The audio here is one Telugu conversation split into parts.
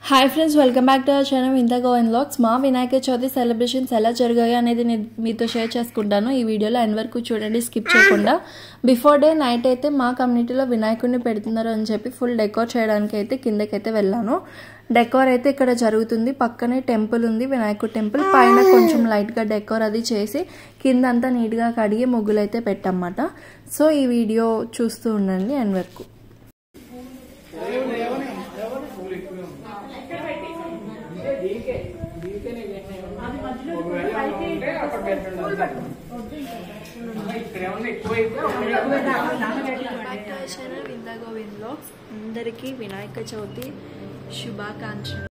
Hi friends, welcome back to our channel వింత గోవింద్ వ్లాగ్స్. మా వినాయక చవితి సెలబ్రేషన్స్ ఎలా జరిగాయి అనేది మీతో షేర్ చేసుకుంటాను. ఈ వీడియోలో ఎండ్ వరకు చూడండి, స్కిప్ చేయకుండా. బిఫోర్ డే నైట్ అయితే మా కమ్యూనిటీలో వినాయకుడిని పెడుతున్నారు అని చెప్పి ఫుల్ డెకోర్ చేయడానికి అయితే కిందకైతే వెళ్ళాను. డెకోర్ అయితే ఇక్కడ జరుగుతుంది. పక్కనే టెంపుల్ ఉంది, వినాయకుడి టెంపుల్. పైన కొంచెం లైట్గా డెకోర్ అది చేసి కింద అంతా నీట్గా కడిగి ముగ్గులు అయితే పెట్టామన్నమాట. సో ఈ వీడియో చూస్తూ ఉండండి ఎండ్ వరకు. అందరికీ వినాయక చవితి శుభాకాంక్షలు.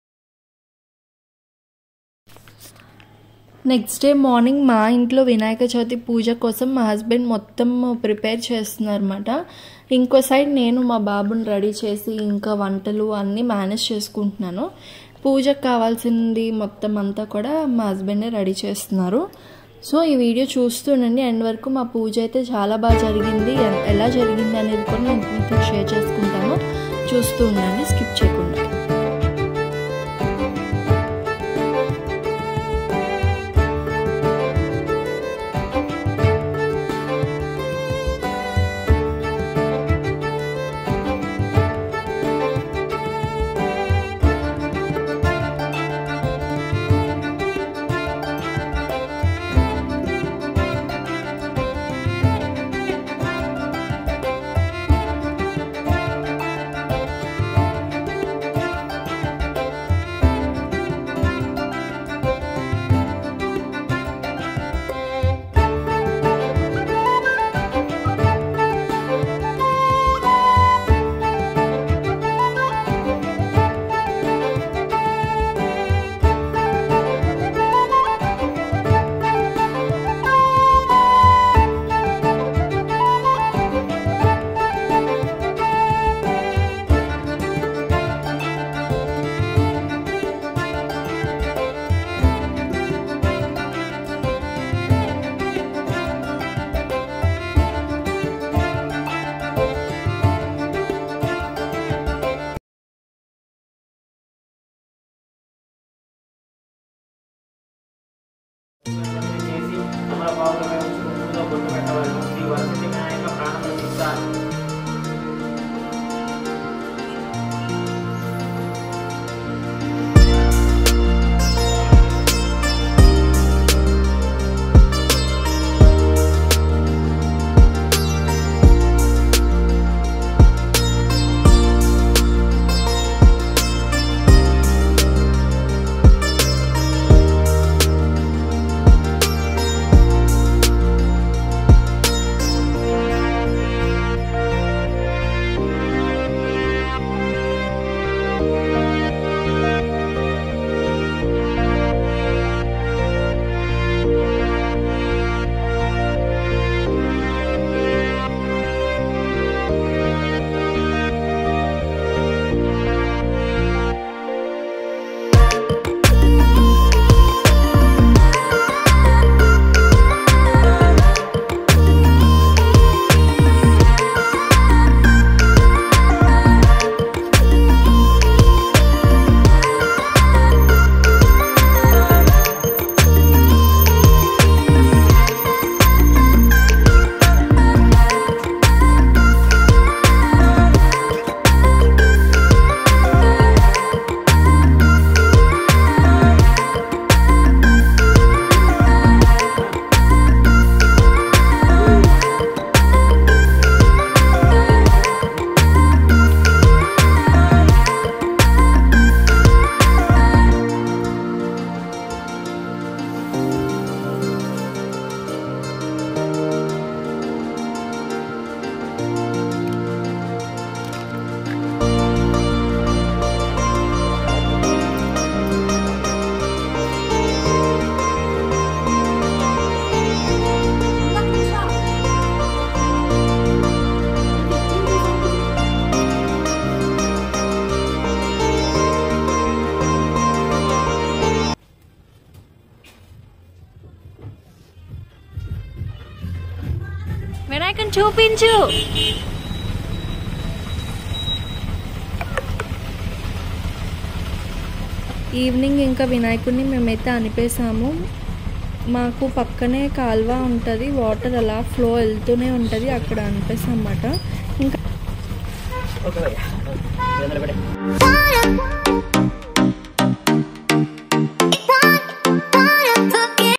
నెక్స్ట్ డే మార్నింగ్ మా ఇంట్లో వినాయక చవితి పూజ కోసం మా హస్బెండ్ మొత్తం ప్రిపేర్ చేస్తున్నారు అన్నమాట. ఇంకో సైడ్ నేను మా బాబుని రెడీ చేసి ఇంకా వంటలు అన్నీ మేనేజ్ చేసుకుంటున్నాను. పూజకు కావాల్సింది మొత్తం అంతా కూడా మా హస్బెండే రెడీ చేస్తున్నారు. సో ఈ వీడియో చూస్తుండండి ఎండ్ వరకు. మా పూజ అయితే చాలా బాగా జరిగింది. ఎలా జరిగింది అనేది కూడా నేను మీతో షేర్ చేసుకుంటాను. చూస్తూ ఉండండి, స్కిప్ చేయకుండా. వినాయకుని చూపించు. ఈవినింగ్ ఇంకా వినాయకుడిని మేమైతే అనిపేసాము. మాకు పక్కనే కాల్వ ఉంటుంది, వాటర్ అలా ఫ్లో వెళ్తూనే ఉంటుంది, అక్కడ అనిపేసాం అన్నమాట. ఇంకా